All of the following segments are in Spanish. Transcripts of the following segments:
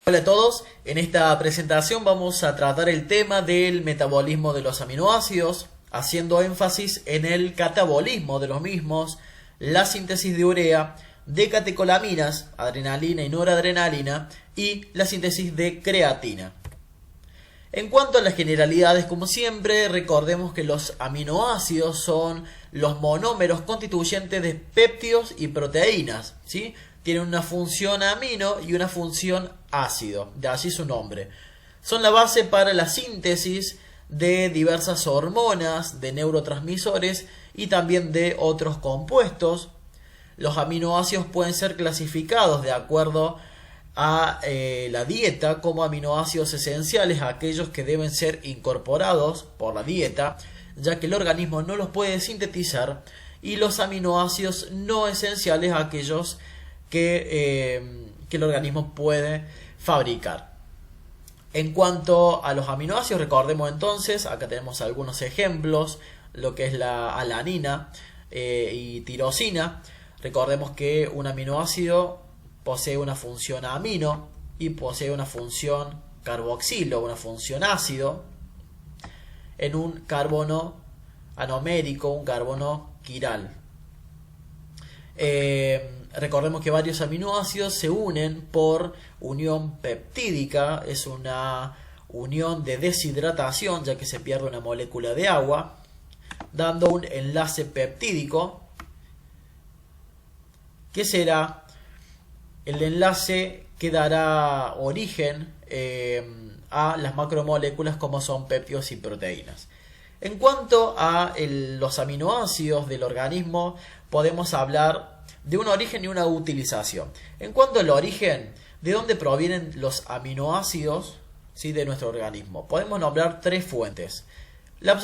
Hola a todos, en esta presentación vamos a tratar el tema del metabolismo de los aminoácidos, haciendo énfasis en el catabolismo de los mismos, la síntesis de urea, de catecolaminas, adrenalina y noradrenalina, y la síntesis de creatina. En cuanto a las generalidades, como siempre, recordemos que los aminoácidos son los monómeros constituyentes de péptidos y proteínas, ¿sí? Tienen una función amino y una función ácido, de allí su nombre. Son la base para la síntesis de diversas hormonas, de neurotransmisores y también de otros compuestos. Los aminoácidos pueden ser clasificados de acuerdo a la dieta como aminoácidos esenciales, aquellos que deben ser incorporados por la dieta, ya que el organismo no los puede sintetizar, y los aminoácidos no esenciales, aquellos que el organismo puede fabricar. En cuanto a los aminoácidos, recordemos entonces, acá tenemos algunos ejemplos, lo que es la alanina y tirosina. Recordemos que un aminoácido posee una función amino y posee una función carboxilo, una función ácido, en un carbono anomérico, un carbono quiral. Recordemos que varios aminoácidos se unen por unión peptídica, es una unión de deshidratación, ya que se pierde una molécula de agua, dando un enlace peptídico, que será el enlace que dará origen a las macromoléculas como son péptidos y proteínas. En cuanto a los aminoácidos del organismo, podemos hablar de un origen y una utilización. En cuanto al origen, ¿de dónde provienen los aminoácidos, ¿sí?, de nuestro organismo? Podemos nombrar tres fuentes. La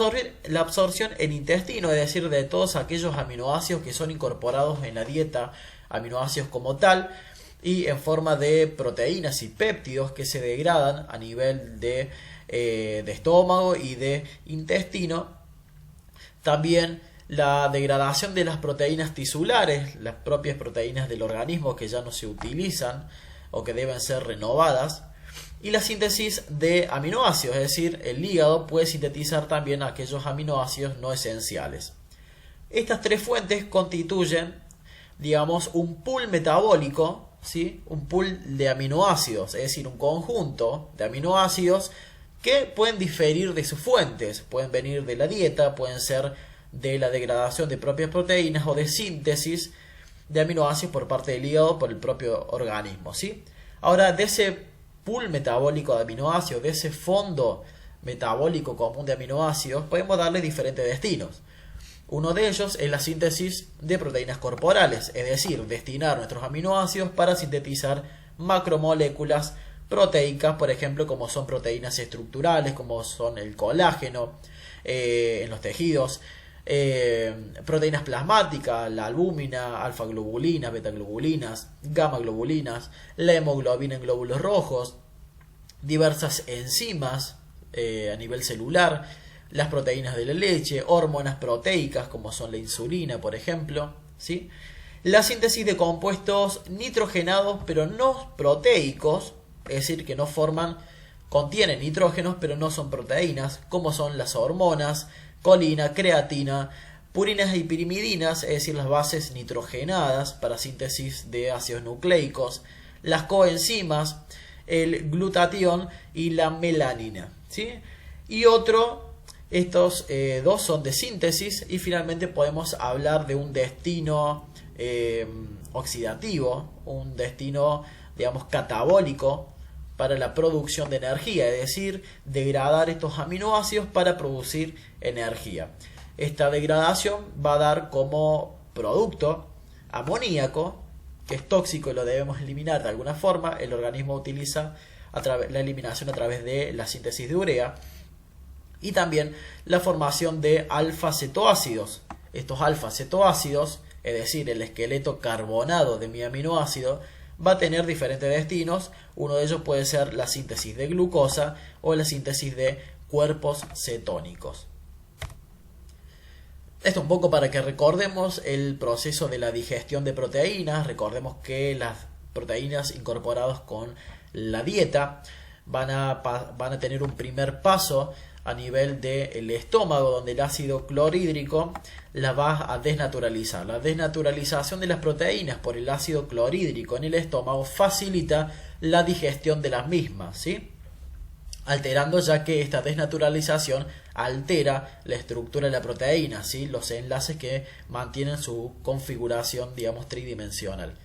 absorción en intestino, es decir, de todos aquellos aminoácidos que son incorporados en la dieta, aminoácidos como tal, y en forma de proteínas y péptidos que se degradan a nivel de estómago y de intestino. También la degradación de las proteínas tisulares, las propias proteínas del organismo que ya no se utilizan o que deben ser renovadas. Y la síntesis de aminoácidos, es decir, el hígado puede sintetizar también aquellos aminoácidos no esenciales. Estas tres fuentes constituyen, digamos, un pool metabólico, ¿sí? Un pool de aminoácidos, es decir, un conjunto de aminoácidos que pueden diferir de sus fuentes. Pueden venir de la dieta, pueden ser de la degradación de propias proteínas o de síntesis de aminoácidos por parte del hígado por el propio organismo, ¿sí? Ahora, de ese pool metabólico de aminoácidos, de ese fondo metabólico común de aminoácidos, podemos darle diferentes destinos. Uno de ellos es la síntesis de proteínas corporales, es decir, destinar nuestros aminoácidos para sintetizar macromoléculas proteicas, por ejemplo, como son proteínas estructurales, como son el colágeno en los tejidos, proteínas plasmáticas, la albúmina, alfa-globulinas, beta-globulinas, gamma-globulinas, la hemoglobina en glóbulos rojos, diversas enzimas a nivel celular, las proteínas de la leche, hormonas proteicas como son la insulina, por ejemplo, ¿sí? La síntesis de compuestos nitrogenados pero no proteicos, es decir, que contienen nitrógenos pero no son proteínas, como son las hormonas, colina, creatina, purinas y pirimidinas, es decir, las bases nitrogenadas para síntesis de ácidos nucleicos, las coenzimas, el glutatión y la melanina, ¿sí? Y estos dos son de síntesis, y finalmente podemos hablar de un destino oxidativo, un destino, digamos, catabólico para la producción de energía, es decir, degradar estos aminoácidos para producir energía. Esta degradación va a dar como producto amoníaco, que es tóxico y lo debemos eliminar de alguna forma. El organismo utiliza la eliminación a través de la síntesis de urea, y también la formación de alfa-cetoácidos. Estos alfa-cetoácidos, es decir, el esqueleto carbonado de mi aminoácido, va a tener diferentes destinos. Uno de ellos puede ser la síntesis de glucosa o la síntesis de cuerpos cetónicos. Esto un poco para que recordemos el proceso de la digestión de proteínas. Recordemos que las proteínas incorporadas con la dieta, van a tener un primer paso a nivel del estómago, donde el ácido clorhídrico la va a desnaturalizar. La desnaturalización de las proteínas por el ácido clorhídrico en el estómago facilita la digestión de las mismas, ¿sí? Alterando, ya que esta desnaturalización altera la estructura de la proteína, ¿sí? Los enlaces que mantienen su configuración, digamos, tridimensional.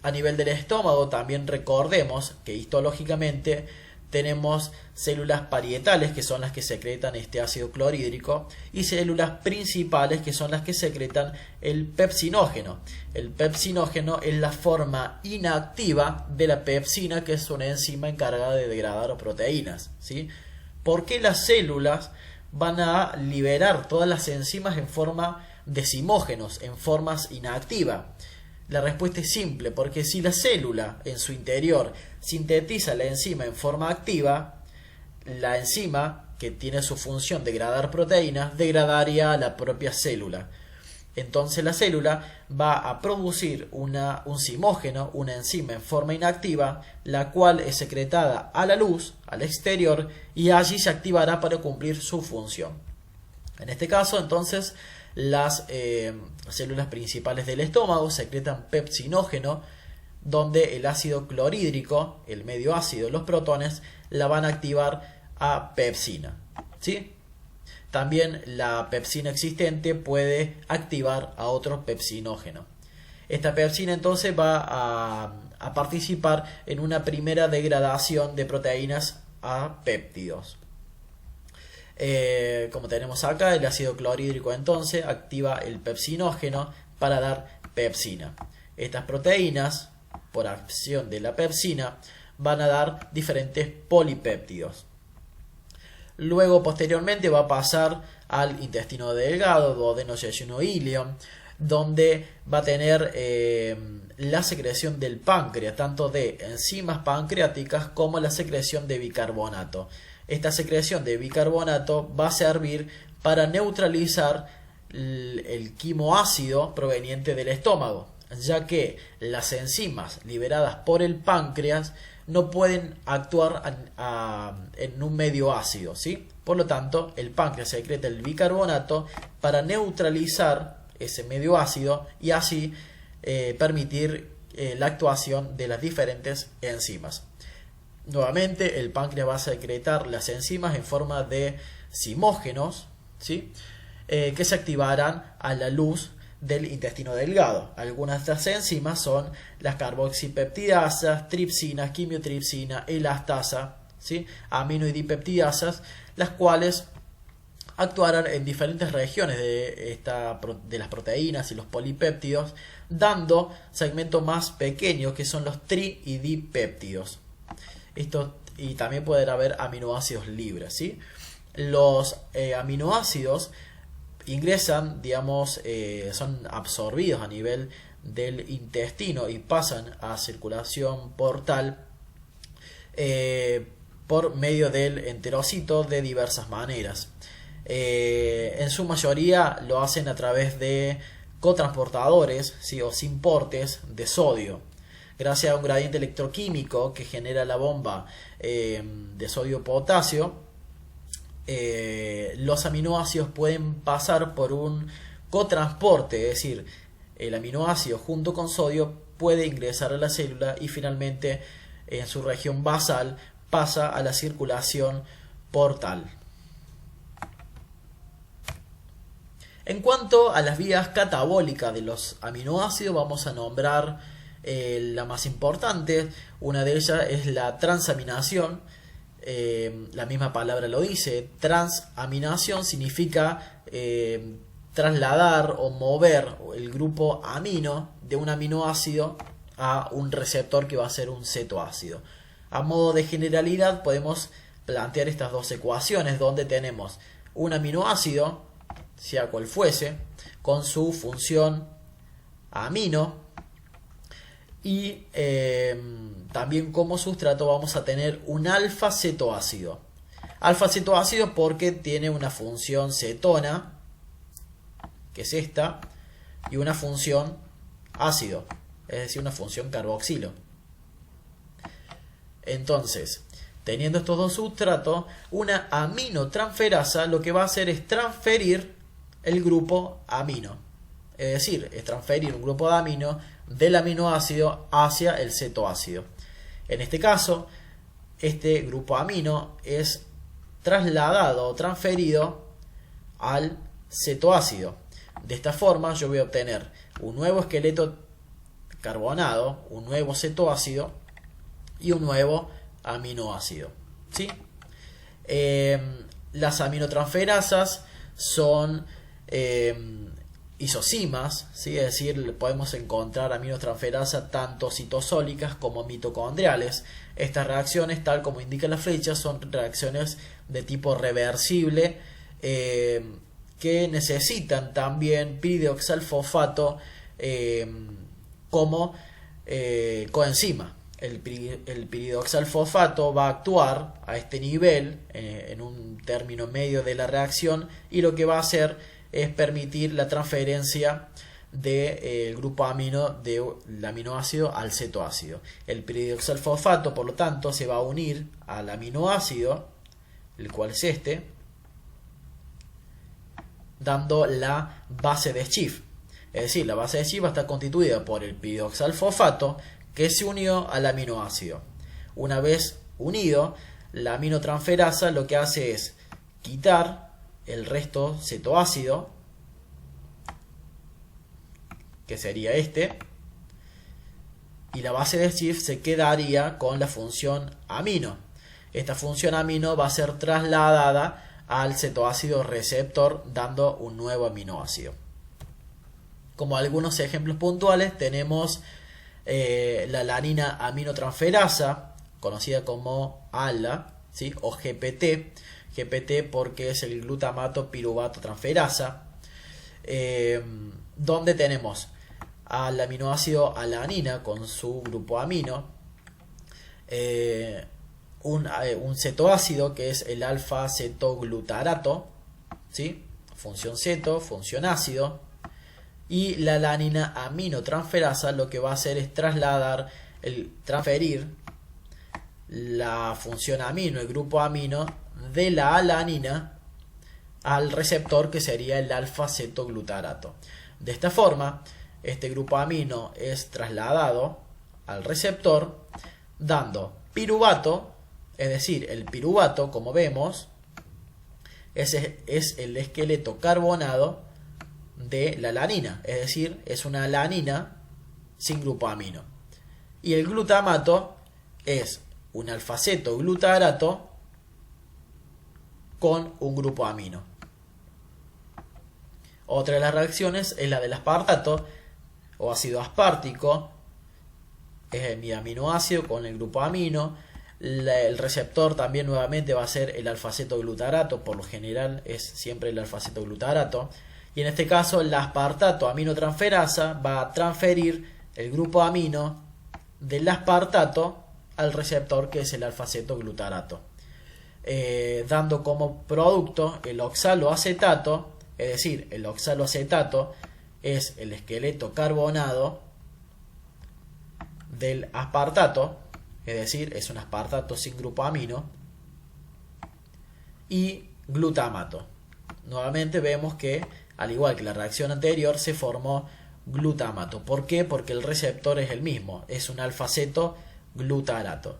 A nivel del estómago también recordemos que histológicamente tenemos células parietales, que son las que secretan este ácido clorhídrico, y células principales, que son las que secretan el pepsinógeno. El pepsinógeno es la forma inactiva de la pepsina, que es una enzima encargada de degradar proteínas, ¿sí? ¿Por qué las células van a liberar todas las enzimas en forma decimógenos, en formas inactivas? La respuesta es simple, porque si la célula en su interior sintetiza la enzima en forma activa, la enzima, que tiene su función degradar proteínas, degradaría a la propia célula. Entonces la célula va a producir un zimógeno, una enzima en forma inactiva, la cual es secretada a la luz, al exterior, y allí se activará para cumplir su función. En este caso, entonces, las células principales del estómago secretan pepsinógeno, donde el ácido clorhídrico, el medio ácido, los protones, la van a activar a pepsina, ¿sí? También la pepsina existente puede activar a otro pepsinógeno. Esta pepsina entonces va a participar en una primera degradación de proteínas a péptidos. Como tenemos acá, el ácido clorhídrico entonces activa el pepsinógeno para dar pepsina. Estas proteínas, por acción de la pepsina, van a dar diferentes polipéptidos. Luego, posteriormente, va a pasar al intestino delgado, duodeno, yeyuno, ileum, donde va a tener la secreción del páncreas, tanto de enzimas pancreáticas como la secreción de bicarbonato. Esta secreción de bicarbonato va a servir para neutralizar el quimoácido proveniente del estómago, ya que las enzimas liberadas por el páncreas no pueden actuar en un medio ácido, ¿sí? Por lo tanto, el páncreas secreta el bicarbonato para neutralizar ese medio ácido y así permitir la actuación de las diferentes enzimas. Nuevamente, el páncreas va a secretar las enzimas en forma de zimógenos, ¿sí? Que se activarán a la luz del intestino delgado. Algunas de estas enzimas son las carboxipeptidasas, tripsinas, quimiotripsina, elastasa, ¿sí? Aminoidipeptidasas, las cuales actuarán en diferentes regiones de las proteínas y los polipéptidos, dando segmentos más pequeños que son los tri y dipéptidos. Y también pueden haber aminoácidos libres, ¿sí? Los aminoácidos ingresan, digamos, son absorbidos a nivel del intestino y pasan a circulación portal por medio del enterocito de diversas maneras. En su mayoría lo hacen a través de cotransportadores, ¿sí? O simportes de sodio. Gracias a un gradiente electroquímico que genera la bomba de sodio-potasio, los aminoácidos pueden pasar por un cotransporte, es decir, el aminoácido junto con sodio puede ingresar a la célula y finalmente en su región basal pasa a la circulación portal. En cuanto a las vías catabólicas de los aminoácidos, vamos a nombrar la más importante. Una de ellas es la transaminación. La misma palabra lo dice. Transaminación significa trasladar o mover el grupo amino de un aminoácido a un receptor que va a ser un cetoácido. A modo de generalidad podemos plantear estas dos ecuaciones donde tenemos un aminoácido, sea cual fuese, con su función amino, y también como sustrato vamos a tener un alfa cetoácido. Alfa cetoácido porque tiene una función cetona, que es esta, y una función ácido, es decir, una función carboxilo. Entonces, teniendo estos dos sustratos, una aminotransferasa lo que va a hacer es transferir el grupo amino. Es decir, es transferir un grupo de amino del aminoácido hacia el cetoácido. En este caso, este grupo amino es trasladado o transferido al cetoácido. De esta forma yo voy a obtener un nuevo esqueleto carbonado, un nuevo cetoácido y un nuevo aminoácido. ¿Sí? Las aminotransferasas son isocimas, ¿sí? Es decir, podemos encontrar aminotransferasas tanto citosólicas como mitocondriales. Estas reacciones, tal como indica la flecha, son reacciones de tipo reversible que necesitan también piridoxalfosfato como coenzima. El piridoxalfosfato va a actuar a este nivel en un término medio de la reacción y lo que va a hacer es permitir la transferencia del grupo amino del aminoácido al cetoácido. El piridoxalfosfato, por lo tanto, se va a unir al aminoácido, el cual es este, dando la base de Schiff. Es decir, la base de Schiff va a estar constituida por el piridoxalfosfato que se unió al aminoácido. Una vez unido, la aminotransferasa lo que hace es quitar el resto cetoácido, que sería este, y la base de Schiff se quedaría con la función amino. Esta función amino va a ser trasladada al cetoácido receptor, dando un nuevo aminoácido. Como algunos ejemplos puntuales tenemos la alanina aminotransferasa, conocida como ALA, ¿sí? O GPT. GPT porque es el glutamato piruvato transferasa, donde tenemos al aminoácido alanina con su grupo amino, un cetoácido que es el alfa cetoglutarato, ¿sí? Función ceto, función ácido, y la alanina aminotransferasa lo que va a hacer es transferir la función amino, el grupo amino, de la alanina al receptor, que sería el alfa cetoglutarato. De esta forma, este grupo amino es trasladado al receptor dando piruvato, es decir, el piruvato, como vemos, es el esqueleto carbonado de la alanina, es decir, es una alanina sin grupo amino. Y el glutamato es un alfa-cetoglutarato con un grupo amino. Otra de las reacciones es la del aspartato o ácido aspartico. Es mi aminoácido con el grupo amino. El receptor también nuevamente va a ser el alfa-cetoglutarato, por lo general es siempre el alfa-cetoglutarato. Y en este caso el aspartato aminotransferasa va a transferir el grupo amino del aspartato al receptor, que es el alfa-cetoglutarato, dando como producto el oxaloacetato. Es decir, el oxaloacetato es el esqueleto carbonado del aspartato, es decir, es un aspartato sin grupo amino, y glutamato. Nuevamente vemos que, al igual que la reacción anterior, se formó glutamato. ¿Por qué? Porque el receptor es el mismo, es un alfa-cetoglutarato.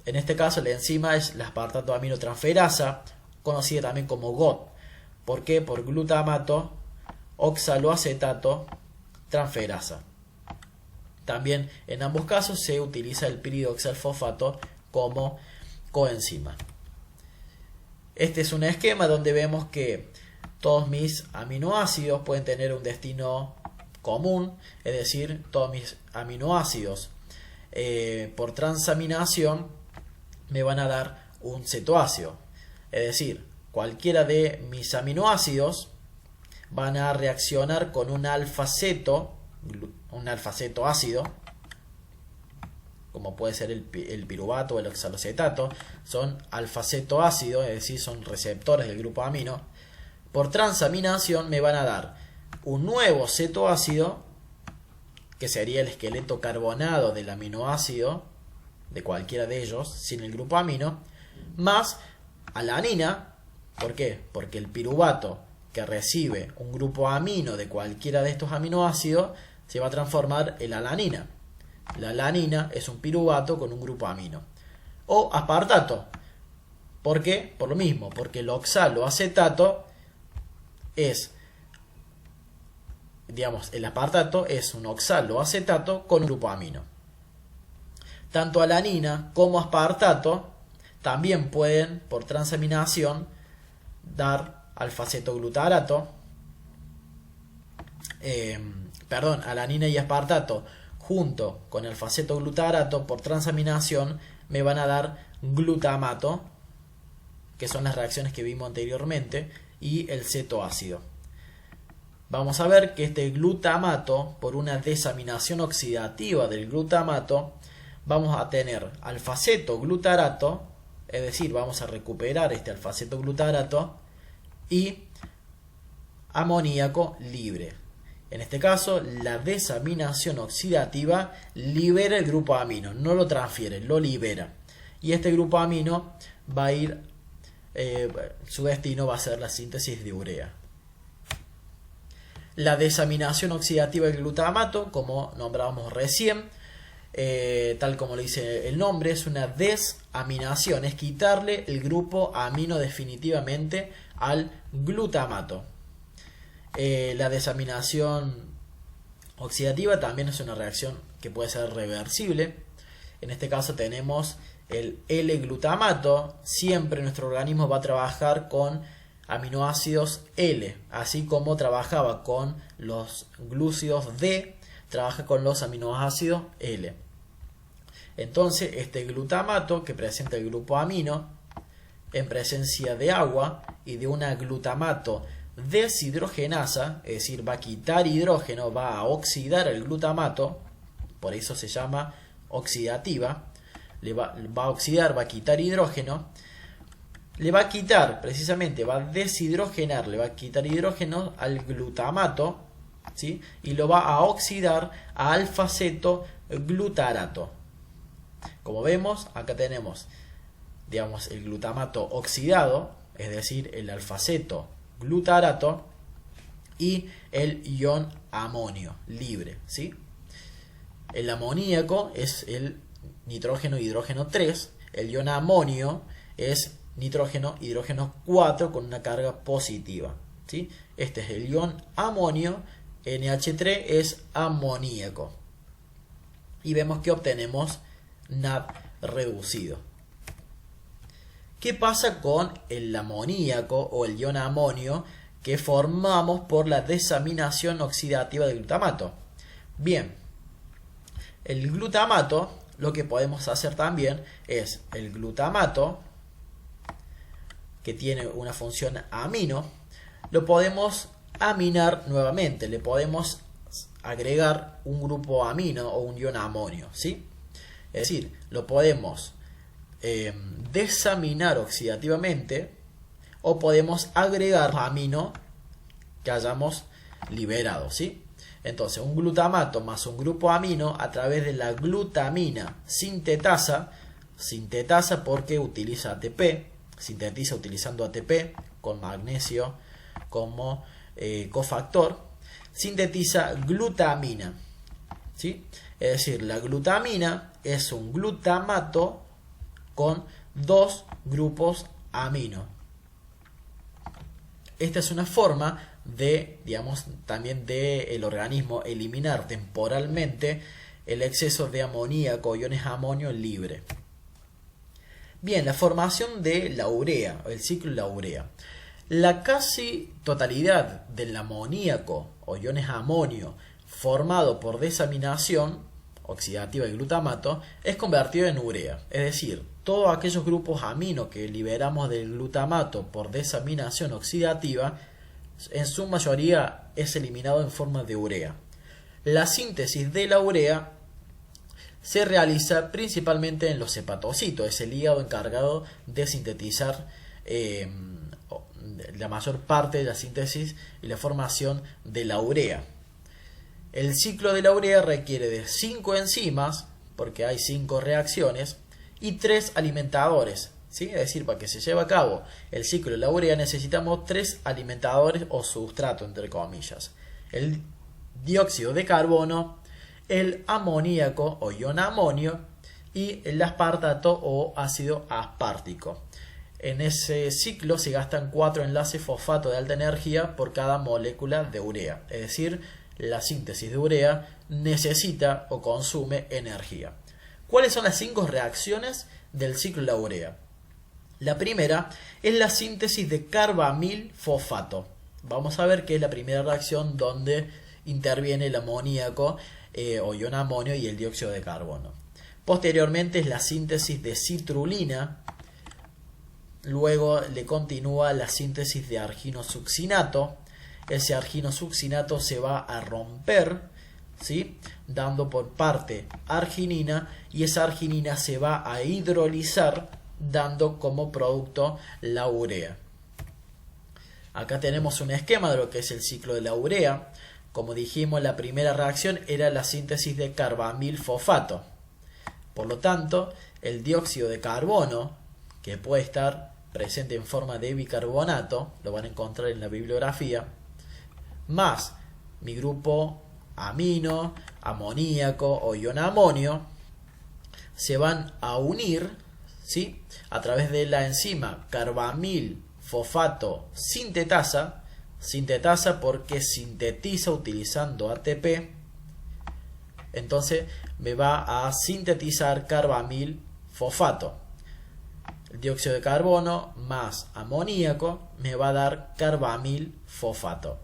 En este caso la enzima es la aspartato aminotransferasa, conocida también como GOT. ¿Por qué? Por glutamato oxaloacetato transferasa. También en ambos casos se utiliza el piridoxalfosfato como coenzima. Este es un esquema donde vemos que todos mis aminoácidos pueden tener un destino común, es decir, todos mis aminoácidos por transaminación me van a dar un cetoácido. Es decir, cualquiera de mis aminoácidos van a reaccionar con un alfa-ceto ácido, como puede ser el piruvato o el oxaloacetato. Son alfa-ceto ácido, es decir, son receptores del grupo amino. Por transaminación me van a dar un nuevo cetoácido, que sería el esqueleto carbonado del aminoácido de cualquiera de ellos, sin el grupo amino, más alanina. ¿Por qué? Porque el piruvato que recibe un grupo amino de cualquiera de estos aminoácidos se va a transformar en alanina. La alanina es un piruvato con un grupo amino. O aspartato. ¿Por qué? Por lo mismo, porque el oxaloacetato es, digamos, el aspartato es un oxaloacetato con un grupo amino. Tanto alanina como aspartato también pueden, por transaminación, dar alfa-cetoglutarato, alanina y aspartato junto con alfa-cetoglutarato por transaminación me van a dar glutamato, que son las reacciones que vimos anteriormente, y el cetoácido. Vamos a ver que este glutamato, por una desaminación oxidativa del glutamato, vamos a tener alfa-cetoglutarato, es decir, vamos a recuperar este alfa-cetoglutarato y amoníaco libre. En este caso, la desaminación oxidativa libera el grupo amino, no lo transfiere, lo libera. Y este grupo amino va a ir, su destino va a ser la síntesis de urea. La desaminación oxidativa del glutamato, como nombrábamos recién, tal como lo dice el nombre, es una desaminación, es quitarle el grupo amino definitivamente al glutamato. La desaminación oxidativa también es una reacción que puede ser reversible. En este caso tenemos el L-glutamato. Siempre nuestro organismo va a trabajar con aminoácidos L, así como trabajaba con los glúcidos D, trabaja con los aminoácidos L. Entonces este glutamato, que presenta el grupo amino en presencia de agua y de una glutamato deshidrogenasa, es decir, va a quitar hidrógeno, va a oxidar el glutamato, por eso se llama oxidativa, va a oxidar, va a quitar hidrógeno, le va a quitar, precisamente, va a deshidrogenar, le va a quitar hidrógeno al glutamato, ¿sí? Y lo va a oxidar a alfa-cetoglutarato. Como vemos, acá tenemos, digamos, el glutamato oxidado, es decir, el alfa-cetoglutarato, y el ion amonio libre, ¿sí? El amoníaco es el nitrógeno hidrógeno 3, el ion amonio es nitrógeno hidrógeno 4 con una carga positiva, ¿sí? Este es el ion amonio, NH3 es amoníaco. Y vemos que obtenemos NAD reducido. ¿Qué pasa con el amoníaco o el ion amonio que formamos por la desaminación oxidativa del glutamato? Bien, el glutamato, lo que podemos hacer también es el glutamato, que tiene una función amino, lo podemos aminar nuevamente, le podemos agregar un grupo amino o un ion amonio, ¿sí? Es decir, lo podemos desaminar oxidativamente o podemos agregar amino que hayamos liberado, ¿sí? Entonces, un glutamato más un grupo amino a través de la glutamina sintetasa porque utiliza ATP, sintetiza utilizando ATP con magnesio como cofactor, sintetiza glutamina, ¿sí? Es decir, la glutamina es un glutamato con dos grupos amino. Esta es una forma de, digamos, también del organismo eliminar temporalmente el exceso de amoníaco o iones amonio libre. Bien, la formación de la urea, el ciclo de la urea. La casi totalidad del amoníaco o iones amonio formado por desaminación oxidativa del glutamato es convertido en urea, es decir, todos aquellos grupos amino que liberamos del glutamato por desaminación oxidativa, en su mayoría es eliminado en forma de urea. La síntesis de la urea se realiza principalmente en los hepatocitos, es el hígado encargado de sintetizar la mayor parte de la síntesis y la formación de la urea. El ciclo de la urea requiere de 5 enzimas, porque hay 5 reacciones, y 3 alimentadores. ¿Sí? Es decir, para que se lleve a cabo el ciclo de la urea necesitamos 3 alimentadores o sustrato, entre comillas. El dióxido de carbono, el amoníaco o ion amonio y el aspartato o ácido aspartico. En ese ciclo se gastan 4 enlaces fosfato de alta energía por cada molécula de urea. Es decir, la síntesis de urea necesita o consume energía. ¿Cuáles son las 5 reacciones del ciclo de la urea? La primera es la síntesis de carbamil fosfato. Vamos a ver qué es la primera reacción donde interviene el amoníaco o ion amonio y el dióxido de carbono. Posteriormente es la síntesis de citrulina. Luego le continúa la síntesis de arginosuccinato. Ese arginosuccinato se va a romper, ¿sí? Dando por parte arginina, y esa arginina se va a hidrolizar dando como producto la urea. Acá tenemos un esquema de lo que es el ciclo de la urea. Como dijimos, la primera reacción era la síntesis de carbamil fosfato. Por lo tanto, el dióxido de carbono, que puede estar presente en forma de bicarbonato, lo van a encontrar en la bibliografía, más mi grupo amino, amoníaco o ion amonio, se van a unir, ¿sí?, a través de la enzima carbamil fosfato sintetasa. Sintetasa porque sintetiza utilizando ATP. Entonces me va a sintetizar carbamil fosfato. El dióxido de carbono más amoníaco me va a dar carbamil fosfato.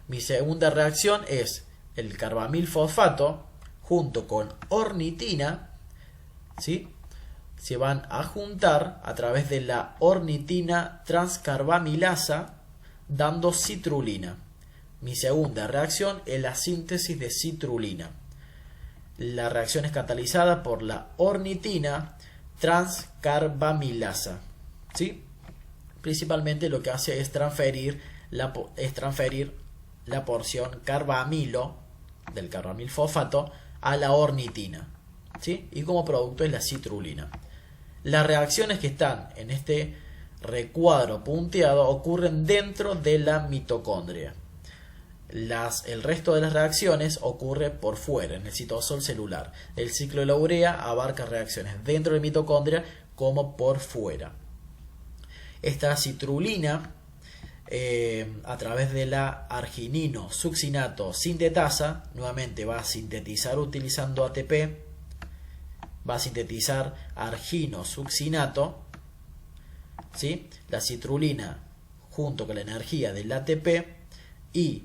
Mi segunda reacción es el carbamil fosfato junto con ornitina, ¿sí?, se van a juntar a través de la ornitina transcarbamilasa, dando citrulina. Mi segunda reacción es la síntesis de citrulina. La reacción es catalizada por la ornitina transcarbamilasa, ¿sí? Principalmente lo que hace es transferir la porción carbamilo del carbamil fosfato a la ornitina, ¿sí? Y como producto es la citrulina. Las reacciones que están en este recuadro punteado ocurren dentro de la mitocondria. El resto de las reacciones ocurre por fuera, en el citosol celular. El ciclo de la urea abarca reacciones dentro de la mitocondria como por fuera. Esta citrulina, a través de la arginino-succinato sintetasa, nuevamente va a sintetizar utilizando ATP, va a sintetizar arginosuccinato, ¿sí?, la citrulina junto con la energía del ATP y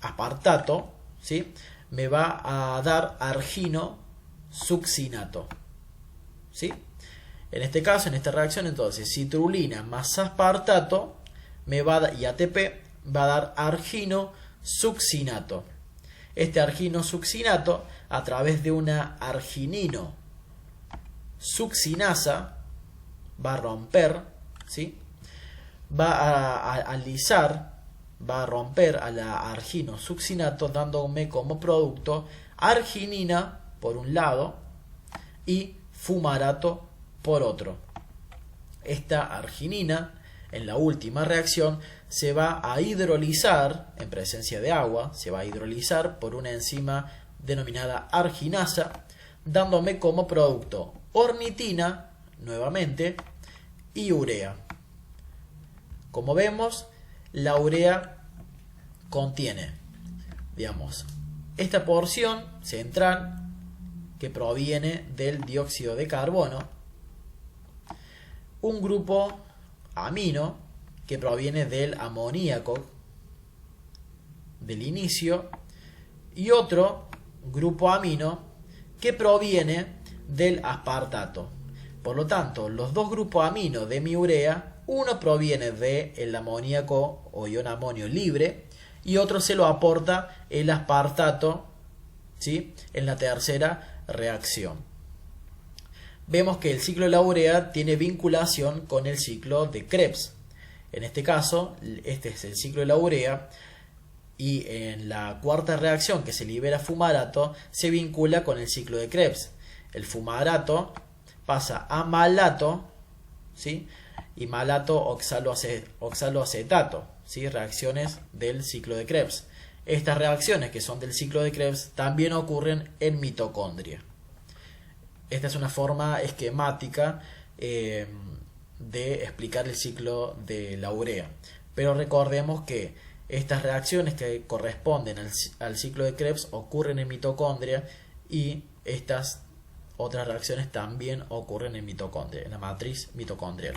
aspartato, ¿sí?, me va a dar arginosuccinato, ¿sí? En este caso, en esta reacción, entonces, citrulina más aspartato me va a dar, y ATP va a dar arginosuccinato. Este arginosuccinato, a través de una arginino succinasa, va a romper, ¿sí?, va a alisar, va a romper a la arginosuccinato, dándome como producto arginina por un lado y fumarato por otro. Esta arginina, en la última reacción, se va a hidrolizar en presencia de agua, se va a hidrolizar por una enzima denominada arginasa, dándome como producto ornitina, nuevamente, y urea. Como vemos, la urea contiene, digamos, esta porción central que proviene del dióxido de carbono, un grupo amino que proviene del amoníaco del inicio y otro grupo amino que proviene del aspartato. Por lo tanto, los dos grupos amino de mi urea, uno proviene del amoníaco o ion amonio libre y otro se lo aporta el aspartato, ¿sí?, en la tercera reacción. Vemos que el ciclo de la urea tiene vinculación con el ciclo de Krebs. En este caso, este es el ciclo de la urea y en la cuarta reacción, que se libera fumarato, se vincula con el ciclo de Krebs. el fumarato pasa a malato, ¿sí? Y malato oxaloacetato, ¿sí? Reacciones del ciclo de Krebs. Estas reacciones que son del ciclo de Krebs también ocurren en mitocondria. Esta es una forma esquemática de explicar el ciclo de la urea. Pero recordemos que estas reacciones que corresponden al ciclo de Krebs ocurren en mitocondria y estas otras reacciones también ocurren en mitocondria, en la matriz mitocondrial.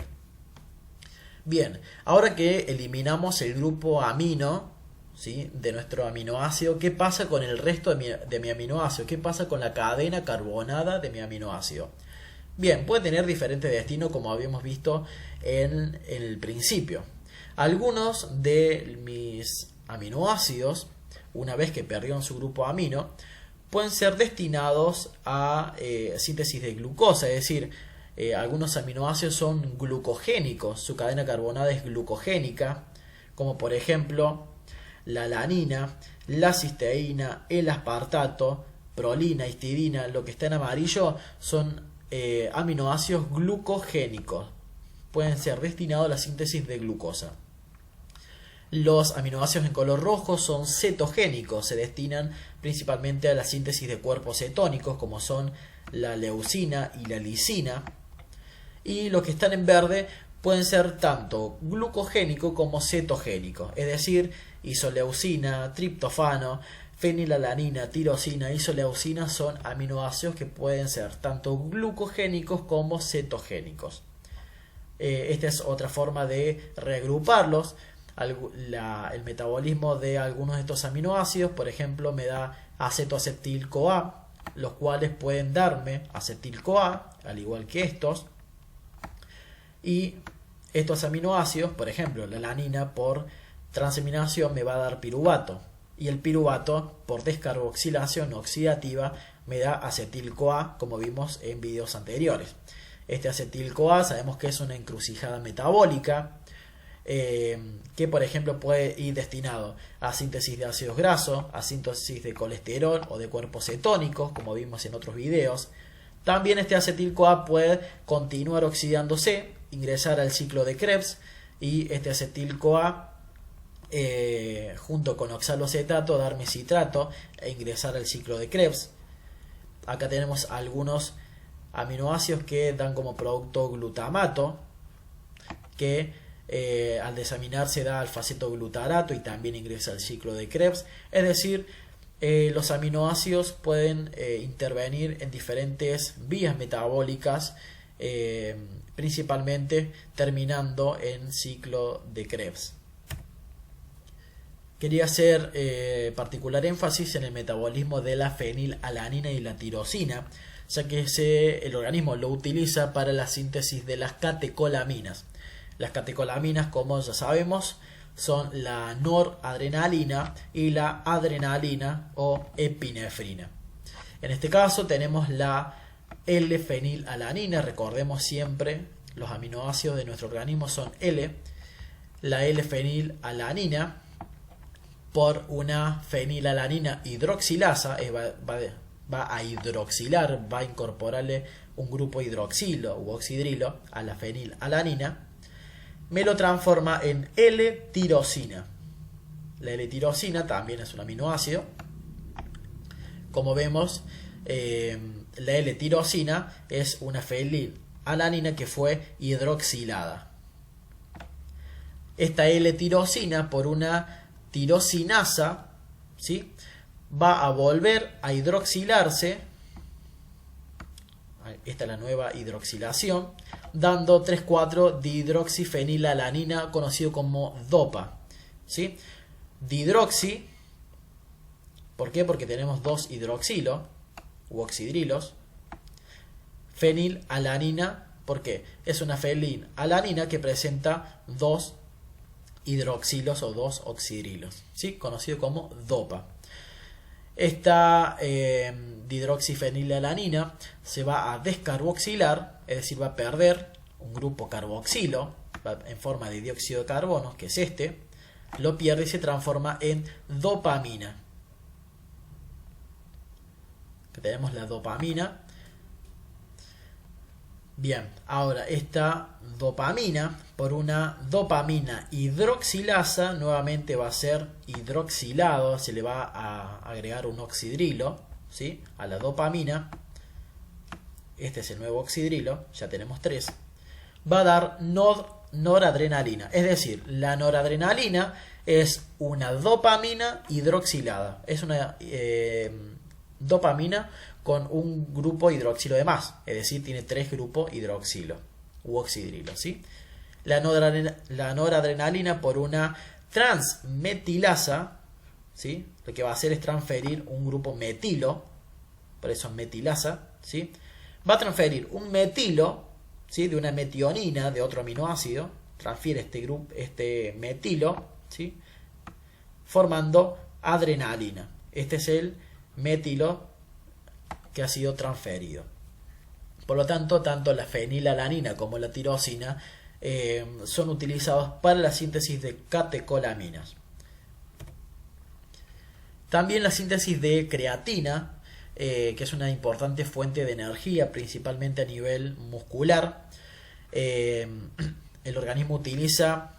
Bien, ahora que eliminamos el grupo amino, ¿sí?, de nuestro aminoácido, ¿qué pasa con el resto de mi aminoácido? ¿Qué pasa con la cadena carbonada de mi aminoácido? Bien, puede tener diferente destino como habíamos visto en el principio. Algunos de mis aminoácidos, una vez que perdieron su grupo amino, pueden ser destinados a síntesis de glucosa, es decir, algunos aminoácidos son glucogénicos, su cadena carbonada es glucogénica, como por ejemplo la alanina, la cisteína, el aspartato, prolina, histidina. Lo que está en amarillo son aminoácidos glucogénicos, pueden ser destinados a la síntesis de glucosa. Los aminoácidos en color rojo son cetogénicos, se destinan principalmente a la síntesis de cuerpos cetónicos como son la leucina y la lisina. Y los que están en verde pueden ser tanto glucogénicos como cetogénicos, es decir, isoleucina, triptofano, fenilalanina, tirosina, isoleucina son aminoácidos que pueden ser tanto glucogénicos como cetogénicos. Esta es otra forma de reagruparlos. El metabolismo de algunos de estos aminoácidos, por ejemplo, me da acetoacetil-CoA, los cuales pueden darme acetil-CoA, al igual que estos. Y estos aminoácidos, por ejemplo, la alanina por transaminación me va a dar piruvato. Y el piruvato por descarboxilación oxidativa me da acetil-CoA, como vimos en videos anteriores. Este acetil-CoA sabemos que es una encrucijada metabólica que por ejemplo puede ir destinado a síntesis de ácidos grasos, a síntesis de colesterol o de cuerpos cetónicos, como vimos en otros videos. También este acetil-CoA puede continuar oxidándose, ingresar al ciclo de Krebs, y este acetil-CoA junto con oxaloacetato darme citrato e ingresar al ciclo de Krebs. Acá tenemos algunos aminoácidos que dan como producto glutamato, que al desaminarse da alfa-cetoglutarato y también ingresa al ciclo de Krebs. Es decir, los aminoácidos pueden intervenir en diferentes vías metabólicas, principalmente terminando en ciclo de Krebs. Quería hacer particular énfasis en el metabolismo de la fenilalanina y la tirosina, ya que el organismo lo utiliza para la síntesis de las catecolaminas. Las catecolaminas, como ya sabemos, son la noradrenalina y la adrenalina o epinefrina. En este caso tenemos la L-fenilalanina. Recordemos siempre, los aminoácidos de nuestro organismo son L. La L-fenilalanina por una fenilalanina hidroxilasa va a hidroxilar, va a incorporarle un grupo hidroxilo u oxidrilo a la fenilalanina, me lo transforma en L-tirosina. La L-tirosina también es un aminoácido. Como vemos, la L-tirosina es una fenilalanina que fue hidroxilada. Esta L-tirosina por una tirosinasa, ¿sí?, va a volver a hidroxilarse. Esta es la nueva hidroxilación, dando 3,4-dihidroxifenilalanina, conocido como DOPA, ¿sí? Dihidroxi, ¿por qué? Porque tenemos dos hidroxilo u oxidrilos. Fenilalanina, ¿por qué? Es una fenilalanina que presenta dos hidroxilos o dos oxidrilos, ¿sí?, conocido como DOPA. Esta dihidroxifenilalanina se va a descarboxilar, es decir, va a perder un grupo carboxilo en forma de dióxido de carbono, que es este, lo pierde y se transforma en dopamina. Que tenemos la dopamina, Bien, ahora esta dopamina, por una dopamina hidroxilasa, nuevamente va a ser hidroxilado, se le va a agregar un oxidrilo, ¿sí?, a la dopamina. Este es el nuevo oxidrilo, ya tenemos 3. Va a dar noradrenalina, es decir, la noradrenalina es una dopamina hidroxilada, es una dopamina con un grupo hidroxilo de más, es decir, tiene 3 grupos hidroxilo u oxidrilo, ¿sí? La noradrenalina por una transmetilasa, ¿sí?, lo que va a hacer es transferir un grupo metilo, por eso metilasa, ¿sí?, va a transferir un metilo, ¿sí?, de una metionina de otro aminoácido, transfiere este metilo, ¿sí?, formando adrenalina. Este es el metilo que ha sido transferido. Por lo tanto, tanto la fenilalanina como la tirosina son utilizados para la síntesis de catecolaminas. También la síntesis de creatina, que es una importante fuente de energía, principalmente a nivel muscular. El organismo utiliza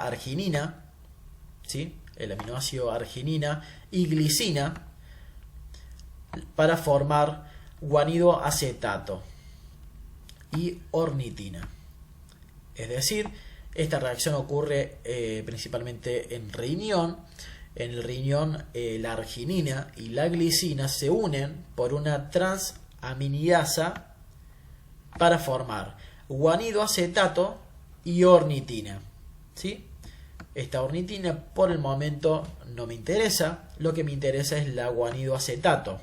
arginina, ¿sí?, el aminoácido arginina y glicina para formar guanido acetato y ornitina. Es decir, esta reacción ocurre principalmente en riñón. En el riñón la arginina y la glicina se unen por una transaminidasa para formar guanido acetato y ornitina, ¿sí? Esta ornitina por el momento no me interesa, lo que me interesa es la guanido acetato,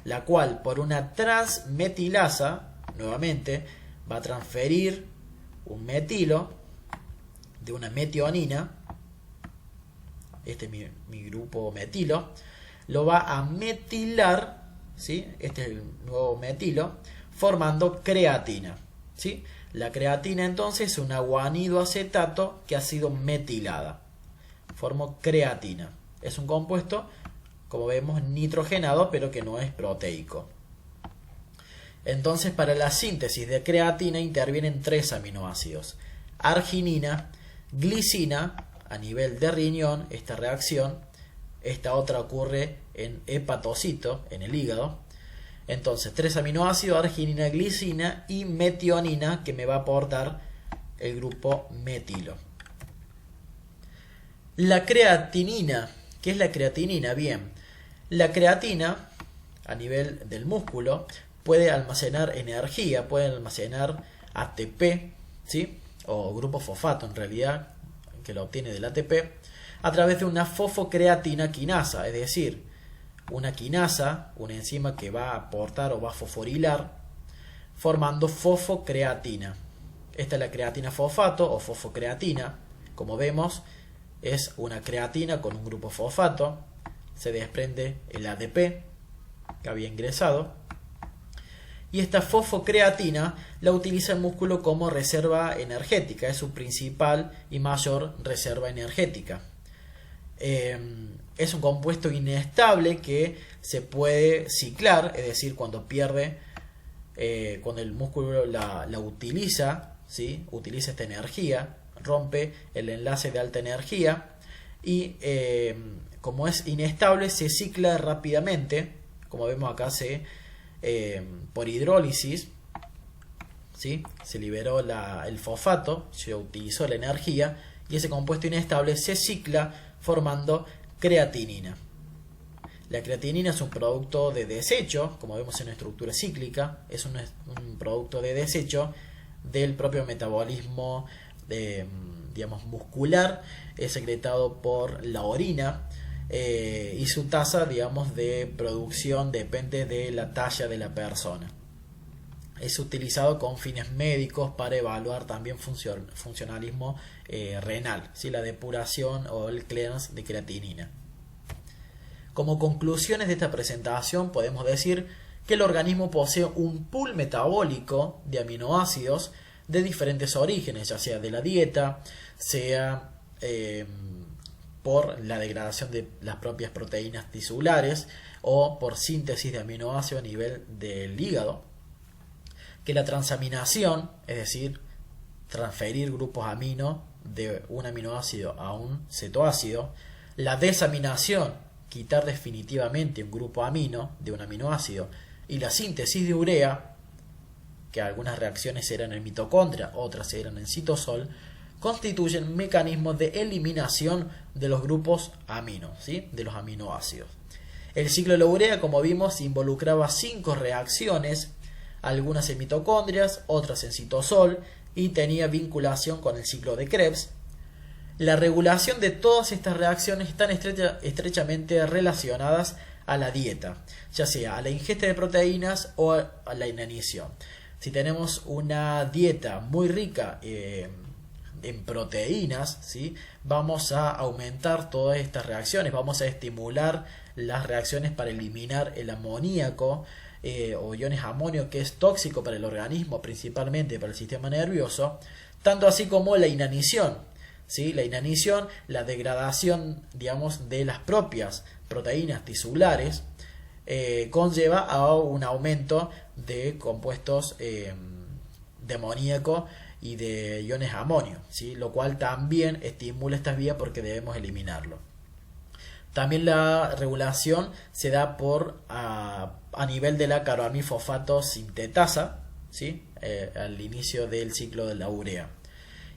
la cual por una transmetilasa, nuevamente, va a transferir un metilo de una metionina, este es mi grupo metilo, lo va a metilar, ¿sí?, este es el nuevo metilo, formando creatina, ¿sí? La creatina entonces es un guanido acetato que ha sido metilada, formó creatina, es un compuesto, como vemos, nitrogenado, pero que no es proteico. Entonces, para la síntesis de creatina intervienen 3 aminoácidos: arginina, glicina, a nivel de riñón, esta reacción, esta otra ocurre en hepatocito, en el hígado. Entonces, 3 aminoácidos, arginina, glicina y metionina, que me va a aportar el grupo metilo. La creatinina, ¿qué es la creatinina? Bien, la creatina, a nivel del músculo, puede almacenar energía, puede almacenar ATP, ¿sí?, o grupo fosfato en realidad, que lo obtiene del ATP, a través de una fosfocreatina quinasa, es decir, una quinasa, una enzima que va a aportar o va a fosforilar, formando fosfocreatina. Esta es la creatina fosfato o fosfocreatina. Como vemos, es una creatina con un grupo fosfato, se desprende el ADP que había ingresado, y esta fosfocreatina la utiliza el músculo como reserva energética, es su principal y mayor reserva energética. Es un compuesto inestable que se puede ciclar, es decir, cuando el músculo la utiliza, ¿sí?, utiliza esta energía, rompe el enlace de alta energía y como es inestable se cicla rápidamente, como vemos acá por hidrólisis, ¿sí?, se liberó el fosfato, se utilizó la energía y ese compuesto inestable se cicla formando creatinina. La creatinina es un producto de desecho, como vemos en la estructura cíclica, es un producto de desecho del propio metabolismo muscular, es secretado por la orina y su tasa, de producción depende de la talla de la persona. Es utilizado con fines médicos para evaluar también funcionalismo renal, ¿sí?, la depuración o el clearance de creatinina. Como conclusiones de esta presentación podemos decir que el organismo posee un pool metabólico de aminoácidos de diferentes orígenes, ya sea de la dieta, sea por la degradación de las propias proteínas tisulares o por síntesis de aminoácidos a nivel del hígado. que la transaminación, es decir, transferir grupos amino de un aminoácido a un cetoácido, la desaminación, quitar definitivamente un grupo amino de un aminoácido, y la síntesis de urea, que algunas reacciones eran en mitocondria, otras eran en citosol, constituyen mecanismos de eliminación de los grupos amino, ¿sí? De los aminoácidos. El ciclo de la urea, como vimos, involucraba 5 reacciones, algunas en mitocondrias, otras en citosol, y tenía vinculación con el ciclo de Krebs. La regulación de todas estas reacciones están estrechamente relacionadas a la dieta, ya sea a la ingesta de proteínas o a la inanición. Si tenemos una dieta muy rica en proteínas, ¿sí?, vamos a aumentar todas estas reacciones, vamos a estimular las reacciones para eliminar el amoníaco o iones amonio, que es tóxico para el organismo, principalmente para el sistema nervioso, tanto así como la inanición, ¿sí? La inanición, la degradación, digamos, de las propias proteínas tisulares, conlleva a un aumento de compuestos de amoníaco y de iones amonio, ¿sí?, lo cual también estimula estas vías porque debemos eliminarlo. También la regulación se da a nivel de la carbamifosfato sintetasa, ¿sí?, al inicio del ciclo de la urea.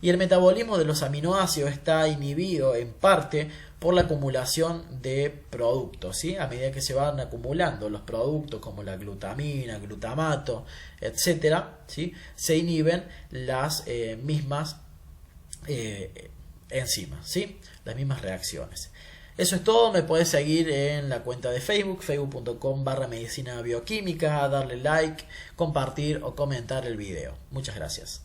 Y el metabolismo de los aminoácidos está inhibido en parte por la acumulación de productos, ¿sí? A medida que se van acumulando los productos como la glutamina, glutamato, etcétera, ¿sí?, se inhiben las mismas enzimas, ¿sí?, las mismas reacciones. Eso es todo. Me puedes seguir en la cuenta de Facebook, facebook.com/medicina bioquímica, darle like, compartir o comentar el video. Muchas gracias.